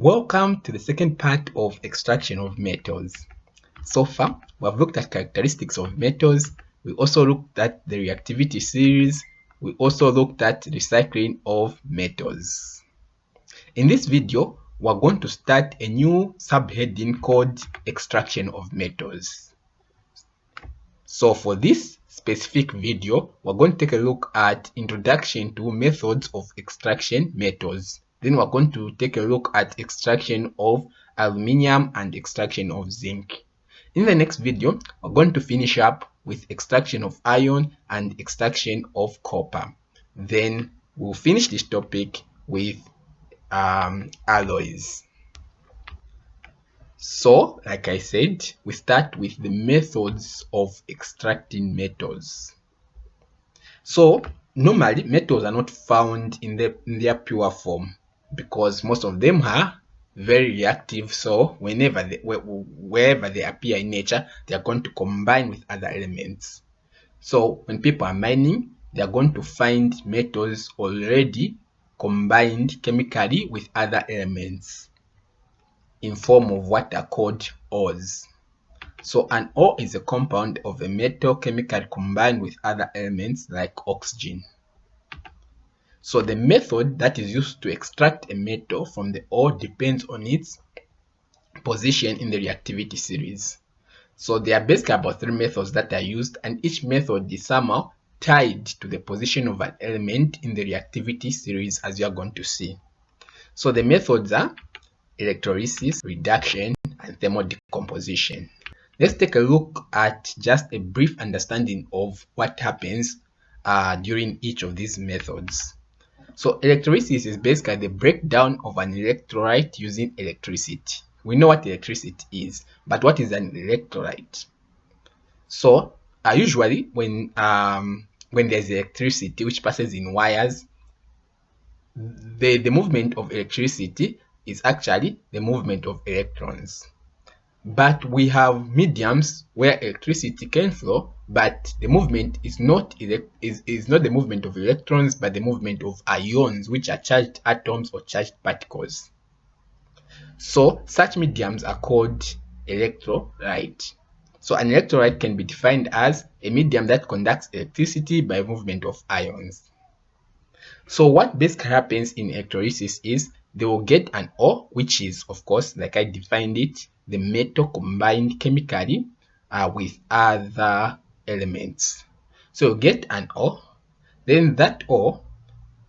Welcome to the second part of extraction of metals. So far, we have looked at characteristics of metals. We also looked at the reactivity series. We also looked at recycling of metals. In this video, we're going to start a new subheading called extraction of metals. So for this specific video, we're going to take a look at introduction to methods of extraction metals. Then we're going to take a look at extraction of aluminium and extraction of zinc. In the next video, we're going to finish up with extraction of iron and extraction of copper. Then we'll finish this topic with alloys. So, like I said, we start with the methods of extracting metals. So, normally metals are not found in their pure form, because most of them are very reactive. So wherever they appear in nature, they are going to combine with other elements. So when people are mining, they are going to find metals already combined chemically with other elements in form of what are called ores. So an ore is a compound of a metal chemically combined with other elements like oxygen. So the method that is used to extract a metal from the ore depends on its position in the reactivity series. So there are basically about 3 methods that are used, and each method is somehow tied to the position of an element in the reactivity series, as you are going to see. So the methods are electrolysis, reduction, and thermal decomposition. Let's take a look at just a brief understanding of what happens during each of these methods. So electrolysis is basically the breakdown of an electrolyte using electricity. We know what electricity is, but what is an electrolyte? So usually when there's electricity which passes in wires, the movement of electricity is actually the movement of electrons. But we have mediums where electricity can flow, but the movement is not the movement of electrons, but the movement of ions, which are charged atoms or charged particles. So such mediums are called electrolyte. So an electrolyte can be defined as a medium that conducts electricity by movement of ions. So what basically happens in electrolysis is they will get an ore, which is, of course, like I defined it, the metal combined chemically with other elements. So you get an ore, then that ore,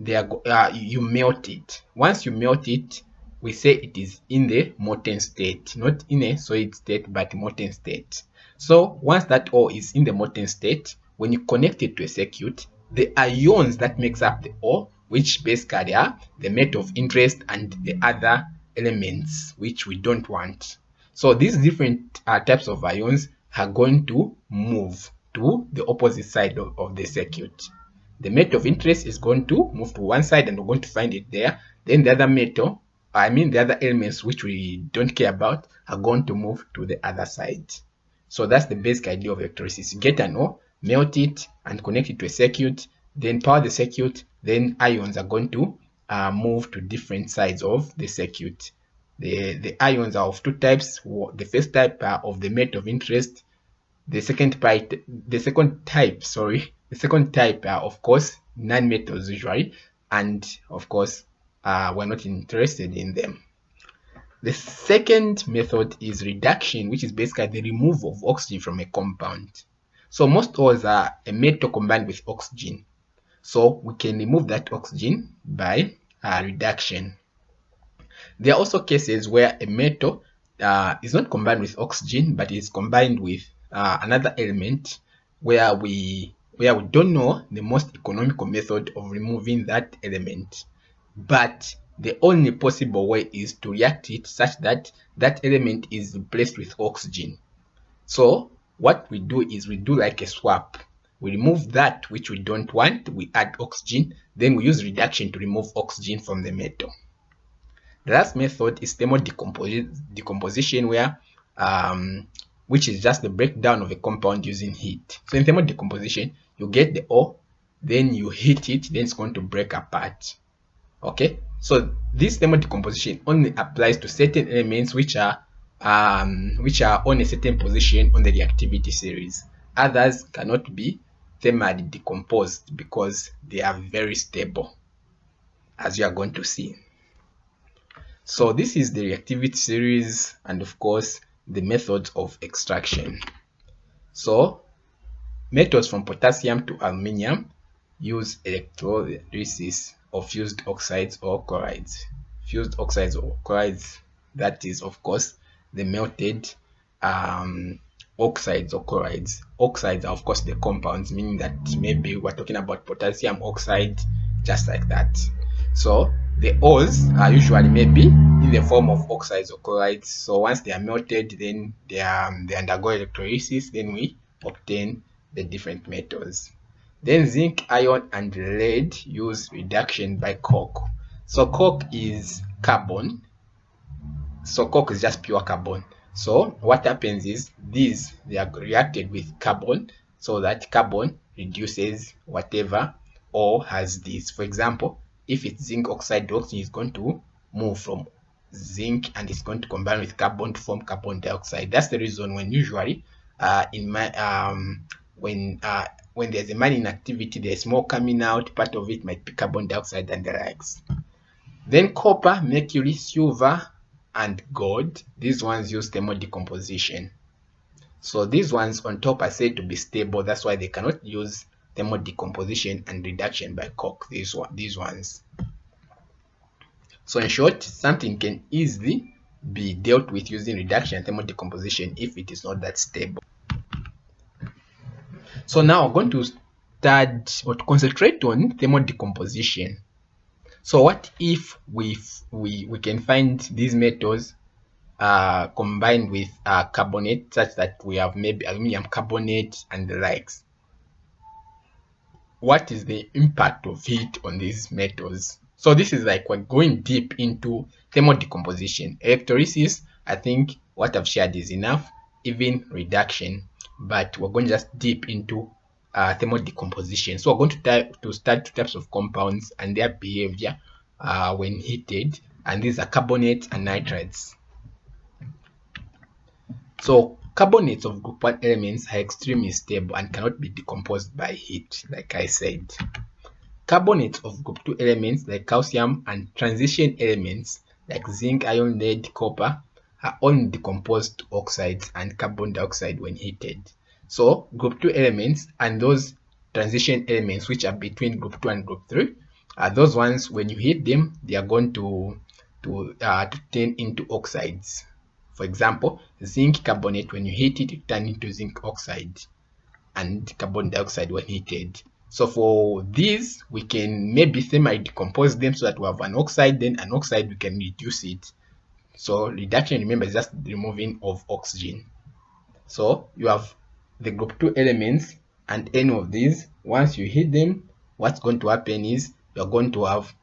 you melt it. Once you melt it, we say it is in the molten state, not in a solid state, but molten state. So once that ore is in the molten state, when you connect it to a circuit, the ions that makes up the ore, which basically are the metal of interest and the other elements which we don't want. So these different types of ions are going to move to the opposite side of the circuit. The metal of interest is going to move to one side and we're going to find it there. Then the other metal, the other elements which we don't care about, are going to move to the other side. So that's the basic idea of electrolysis. You get an ore, melt it and connect it to a circuit, then power the circuit, then ions are going to move to different sides of the circuit. The ions are of 2 types. The first type are of the metal of interest. The second type are, of course, non-metals usually, and of course we're not interested in them. The second method is reduction, which is basically the removal of oxygen from a compound. So most ores are a metal combined with oxygen. So we can remove that oxygen by reduction. There are also cases where a metal is not combined with oxygen, but is combined with another element where we don't know the most economical method of removing that element. But the only possible way is to react it such that that element is replaced with oxygen. So what we do is we do like a swap. We remove that which we don't want, we add oxygen, then we use reduction to remove oxygen from the metal. The last method is thermal decomposition, which is just the breakdown of a compound using heat. So in thermal decomposition, you get the ore, then you heat it, then it's going to break apart. Okay, so this thermal decomposition only applies to certain elements which are on a certain position on the reactivity series. Others cannot be thermally decomposed because they are very stable, as you are going to see. So this is the reactivity series and of course the methods of extraction. So methods from potassium to aluminium use electrolysis of fused oxides or chlorides. Fused oxides or chlorides, that is of course the melted oxides or chlorides. Oxides are of course the compounds, meaning that maybe we're talking about potassium oxide, just like that. So the ores are usually maybe in the form of oxides or chlorides. So once they are melted, then they undergo electrolysis, then we obtain the different metals. Then zinc, iron, and lead use reduction by coke. So coke is carbon. So coke is just pure carbon. So what happens is they are reacted with carbon, so that carbon reduces whatever ore has this. For example, if it's zinc oxide, the oxygen is going to move from zinc and it's going to combine with carbon to form carbon dioxide. That's the reason when usually when there's a mining activity, there's more coming out. Part of it might be carbon dioxide and the likes. Then copper, mercury, silver, and gold. These ones use thermal decomposition. So these ones on top are said to be stable. That's why they cannot use thermal decomposition and reduction by coke. These ones. So in short, something can easily be dealt with using reduction and thermal decomposition if it is not that stable. So now we're going to start or to concentrate on thermal decomposition. So what if we can find these metals combined with carbonate, such that we have maybe aluminium carbonate and the likes? What is the impact of heat on these metals? So this is like we're going deep into thermal decomposition. Electrolysis, I think what I've shared is enough, even reduction, but we're going just deep into thermal decomposition. So we're going to start two types of compounds and their behavior when heated, and these are carbonates and nitrates. So carbonates of group 1 elements are extremely stable and cannot be decomposed by heat, like I said. Carbonates of group 2 elements like calcium and transition elements like zinc, iron, lead, copper are only decomposed to oxides and carbon dioxide when heated. So group 2 elements and those transition elements which are between group 2 and group 3 are those ones, when you heat them, they are going to turn into oxides. For example, zinc carbonate, when you heat it turns into zinc oxide and carbon dioxide when heated. So for these, we can maybe thermally decompose them so that we have an oxide, then an oxide we can reduce it. So reduction, remember, is just the removing of oxygen. So you have the group 2 elements and any of these. Once you heat them, what's going to happen is you're going to have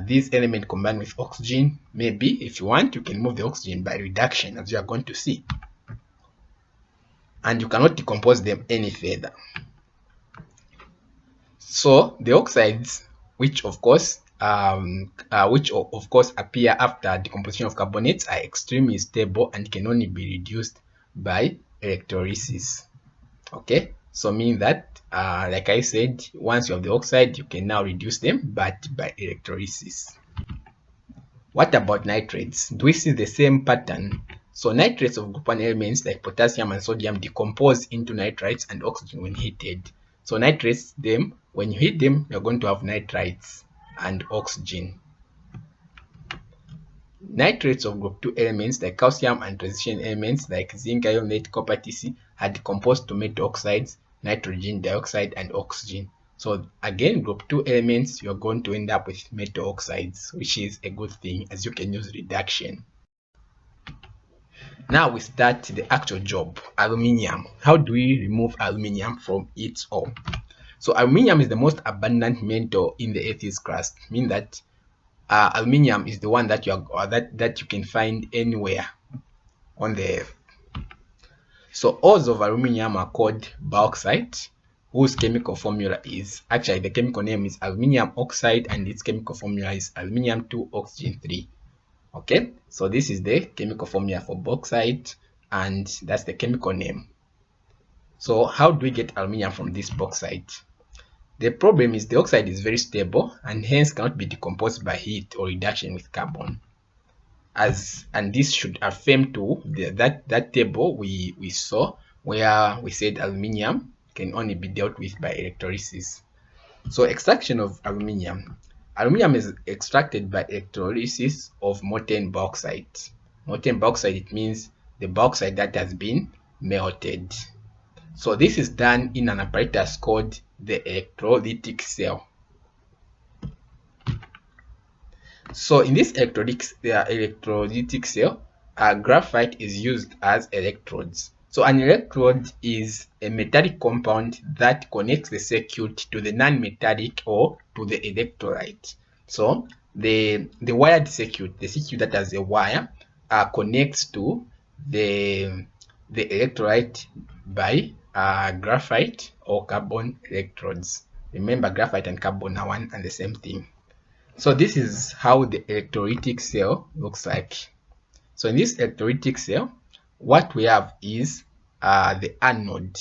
this element combined with oxygen. Maybe if you want, you can move the oxygen by reduction, as you are going to see, and you cannot decompose them any further. So the oxides, which of course appear after decomposition of carbonates, are extremely stable and can only be reduced by electrolysis. Okay, so meaning that like I said, once you have the oxide, you can now reduce them, but by electrolysis. What about nitrates? Do we see the same pattern? So nitrates of group 1 elements like potassium and sodium decompose into nitrites and oxygen when heated. So nitrates, them, when you heat them, you're going to have nitrites and oxygen. Nitrates of group 2 elements like calcium and transition elements like zinc, iron, lead, copper, etc. are decomposed to metal oxides, nitrogen dioxide, and oxygen. So again, group 2 elements, you're going to end up with metal oxides, which is a good thing, as you can use reduction. Now we start the actual job. Aluminium. How do we remove aluminium from its ore? So aluminium is the most abundant metal in the Earth's crust, meaning that aluminium is the one that you can find anywhere on the Earth. So ores of aluminium are called bauxite, whose chemical formula is, actually the chemical name is aluminium oxide, and its chemical formula is aluminium 2 oxygen 3. Okay, so this is the chemical formula for bauxite, and that's the chemical name. So how do we get aluminium from this bauxite? The problem is the oxide is very stable and hence cannot be decomposed by heat or reduction with carbon. And this should affirm to that table we saw, where we said aluminium can only be dealt with by electrolysis. So extraction of aluminium. Aluminium is extracted by electrolysis of molten bauxite. Molten bauxite, it means the bauxite that has been melted. So this is done in an apparatus called the electrolytic cell. So in this electrolytic cell, graphite is used as electrodes. So an electrode is a metallic compound that connects the circuit to the non-metallic or to the electrolyte. So the wired circuit, the circuit that has a wire, connects to the electrolyte by graphite or carbon electrodes. Remember, graphite and carbon are one and the same thing. So this is how the electrolytic cell looks like. So in this electrolytic cell, what we have is the anode.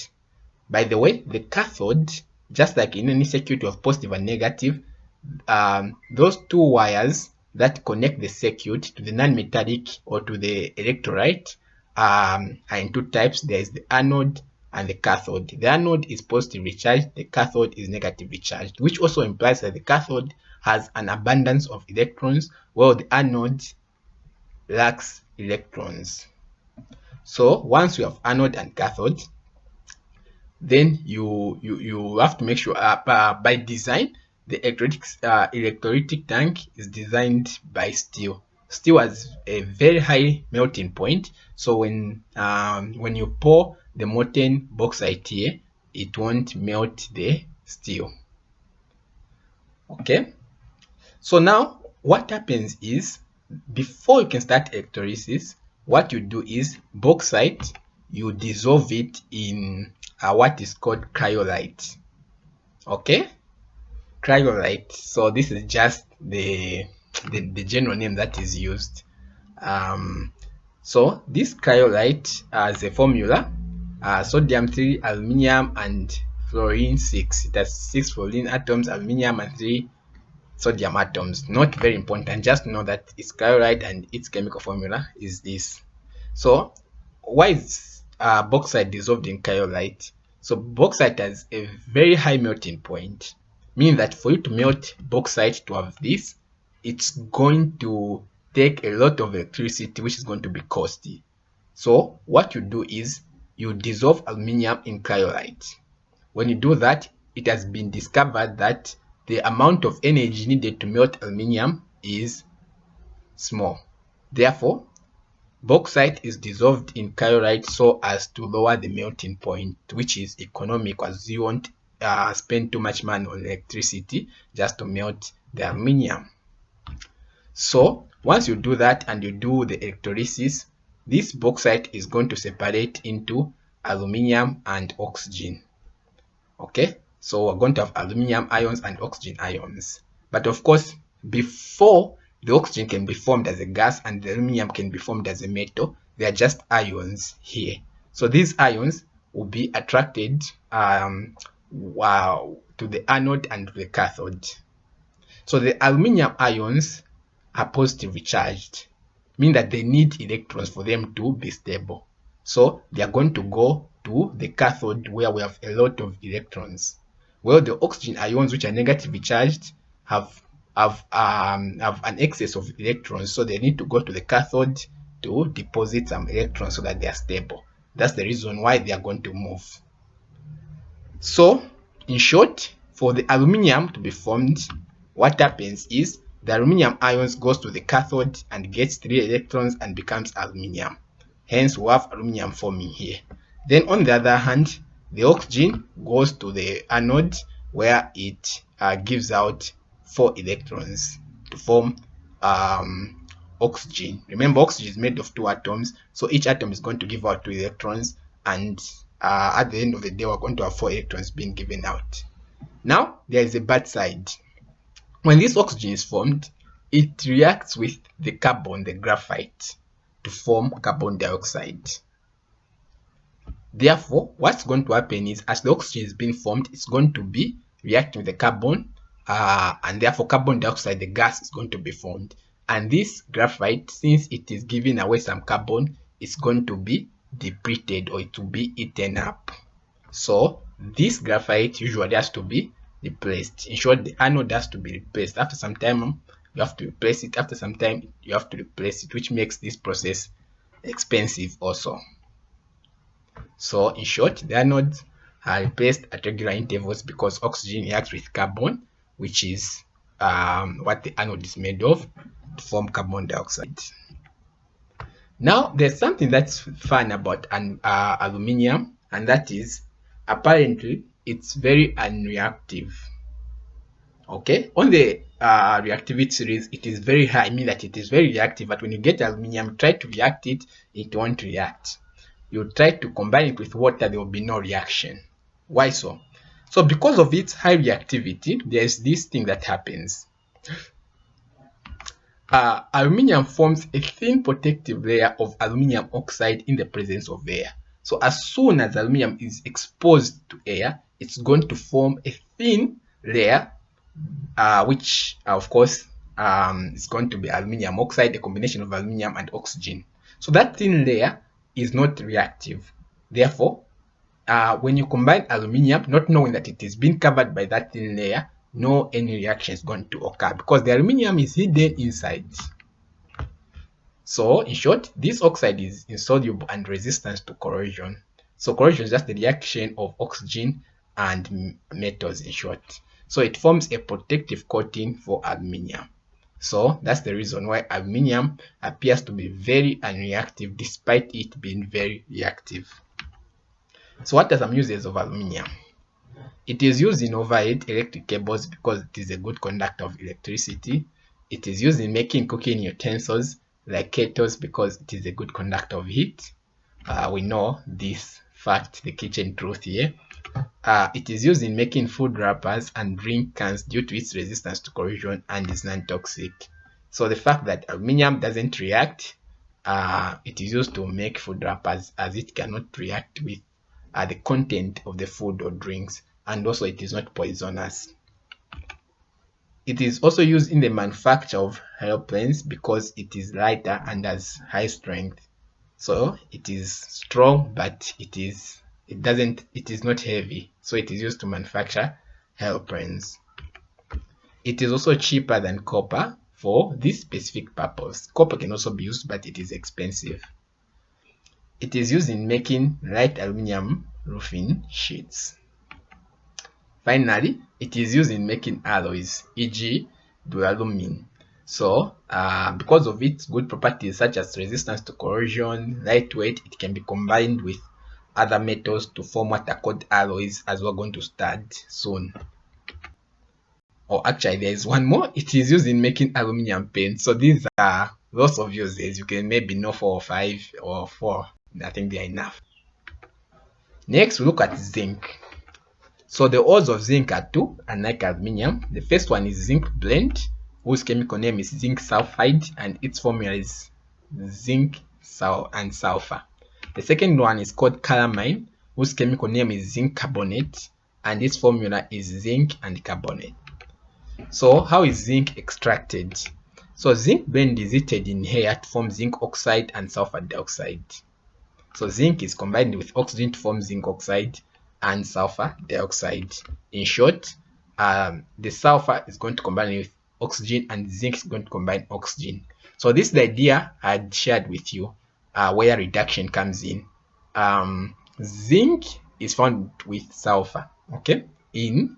By the way, the cathode, just like in any circuit of positive and negative, those two wires that connect the circuit to the non-metallic or to the electrolyte are in two types. There is the anode and the cathode. The anode is positively charged, the cathode is negatively charged, which also implies that the cathode has an abundance of electrons, while the anode lacks electrons. So once you have anode and cathode, then you have to make sure by design the electrolytic tank is designed by steel. Steel has a very high melting point, so when you pour the molten bauxite here, it won't melt the steel. Okay, so now what happens is, before you can start electrolysis, what you do is bauxite, you dissolve it in what is called cryolite. Okay, cryolite. So this is just the general name that is used. So this cryolite has a formula: sodium 3, aluminium, and fluorine 6. It has 6 fluorine atoms, aluminium, and 3 sodium atoms. Not very important, just know that it's cryolite and its chemical formula is this. So why is bauxite dissolved in cryolite? So bauxite has a very high melting point, meaning that for you to melt bauxite to have this, it's going to take a lot of electricity, which is going to be costly. So what you do is you dissolve aluminium in cryolite. When you do that, it has been discovered that the amount of energy needed to melt aluminium is small. Therefore, bauxite is dissolved in cryolite so as to lower the melting point, which is economic, as you won't spend too much money on electricity just to melt the aluminium. So once you do that and you do the electrolysis, this bauxite is going to separate into aluminium and oxygen. Okay, so we're going to have aluminium ions and oxygen ions. But of course, before the oxygen can be formed as a gas and the aluminium can be formed as a metal, they are just ions here. So these ions will be attracted to the anode and to the cathode. So the aluminium ions are positively charged, meaning that they need electrons for them to be stable. So they are going to go to the cathode where we have a lot of electrons. Well, the oxygen ions, which are negatively charged, have an excess of electrons, so they need to go to the cathode to deposit some electrons so that they are stable. That's the reason why they are going to move. So in short, for the aluminium to be formed, what happens is the aluminium ions goes to the cathode and gets 3 electrons and becomes aluminium. Hence we have aluminium forming here. Then on the other hand, the oxygen goes to the anode where it gives out 4 electrons to form oxygen. Remember, oxygen is made of 2 atoms, so each atom is going to give out 2 electrons, and at the end of the day, we're going to have 4 electrons being given out. Now, there is a bad side. When this oxygen is formed, it reacts with the carbon, the graphite, to form carbon dioxide. Therefore, what's going to happen is, as the oxygen is being formed, it's going to be reacting with the carbon, and therefore carbon dioxide, the gas, is going to be formed. And this graphite, since it is giving away some carbon, is going to be depleted, or it will be eaten up. So this graphite usually has to be replaced. In short, the anode has to be replaced. After some time, you have to replace it. After some time, you have to replace it, which makes this process expensive also. So in short, the anodes are replaced at regular intervals because oxygen reacts with carbon, which is what the anode is made of, to form carbon dioxide. Now, there's something that's fun about aluminium, and that is, apparently, it's very unreactive. Okay, on the reactivity series, it is very high, meaning that it is very reactive, but when you get aluminium, try to react it, it won't react. You try to combine it with water, there will be no reaction. Why so? So because of its high reactivity, there's this thing that happens. Aluminium forms a thin protective layer of aluminium oxide in the presence of air. So as soon as aluminium is exposed to air, it's going to form a thin layer, which of course is going to be aluminium oxide, a combination of aluminium and oxygen. So that thin layer is not reactive. Therefore, when you combine aluminium, not knowing that it is being covered by that thin layer, no any reaction is going to occur because the aluminium is hidden inside. So in short, this oxide is insoluble and resistant to corrosion. So corrosion is just the reaction of oxygen and metals, in short. So it forms a protective coating for aluminium. So that's the reason why aluminium appears to be very unreactive despite it being very reactive. So what are some uses of aluminium? It is used in overhead electric cables because it is a good conductor of electricity. It is used in making cooking utensils like kettles because it is a good conductor of heat. We know this fact, the kitchen truth here. It is used in making food wrappers and drink cans due to its resistance to corrosion and is non-toxic. So the fact that aluminium doesn't react, it is used to make food wrappers as it cannot react with the content of the food or drinks, and also it is not poisonous. It is also used in the manufacture of airplanes because it is lighter and has high strength. So it is strong, but it is not heavy. So it is used to manufacture airplanes. It is also cheaper than copper for this specific purpose. Copper can also be used, but it is expensive. It is used in making light aluminum roofing sheets. Finally, it is used in making alloys, e.g. duralumin. So, because of its good properties such as resistance to corrosion, lightweight, it can be combined with other metals to form what are called alloys, as we're going to start soon. Or actually, there is one more. It is used in making aluminum paint. So these are lots of uses. You can maybe know 4 or 5 or 4. I think they are enough. Next, we look at zinc. So the ores of zinc are 2, unlike aluminium. The first one is zinc blende, whose chemical name is zinc sulphide, and its formula is zinc and sulfur. The second one is called calamine, whose chemical name is zinc carbonate, and its formula is zinc and carbonate. So how is zinc extracted? So zinc blende is heated in air to form zinc oxide and sulfur dioxide. So zinc is combined with oxygen to form zinc oxide and sulfur dioxide. In short, the sulfur is going to combine with oxygen and zinc is going to combine oxygen. So this is the idea I had shared with you, where reduction comes in. Zinc is found with sulfur, okay, in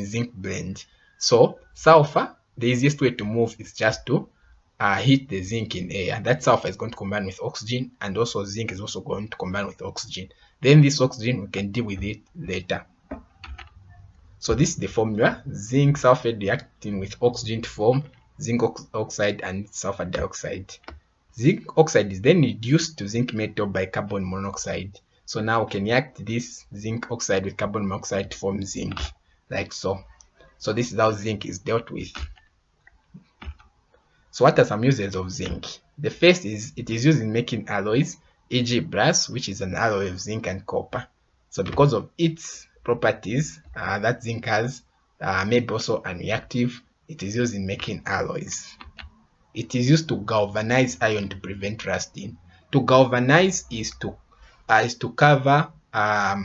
zinc blende. So sulfur, the easiest way to move is just to heat the zinc in air. That sulfur is going to combine with oxygen, and also zinc is also going to combine with oxygen. Then this oxygen, we can deal with it later. So this is the formula: zinc sulfate reacting with oxygen to form zinc oxide and sulfur dioxide. Zinc oxide is then reduced to zinc metal by carbon monoxide. So now we can react this zinc oxide with carbon monoxide to form zinc, like so. So this is how zinc is dealt with. So what are some uses of zinc? The first is it is used in making alloys, e.g. brass, which is an alloy of zinc and copper. So because of its properties that zinc has, maybe also unreactive, it is used in making alloys. It is used to galvanize iron to prevent rusting. To galvanize is to cover a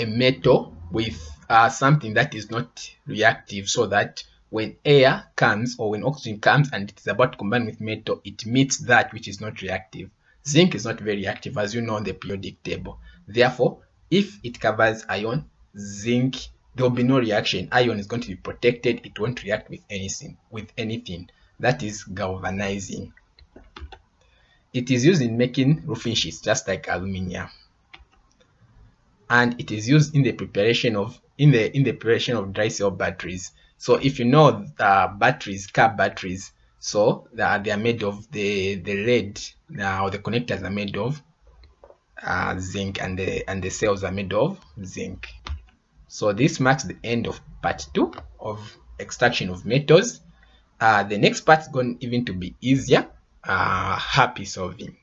metal with something that is not reactive, so that when air comes or when oxygen comes and it is about to combine with metal, it meets that which is not reactive. Zinc is not very reactive, as you know, on the periodic table. Therefore, if it covers iron, zinc, there will be no reaction. Iron is going to be protected. It won't react with anything. That is galvanizing. It is used in making roofing sheets, just like aluminium, and it is used in the preparation of dry cell batteries. So if you know batteries, car batteries, so they are made of the lead, or the connectors are made of zinc, and the cells are made of zinc. So this marks the end of part 2 of extraction of metals. The next part is going even to be easier. Happy solving.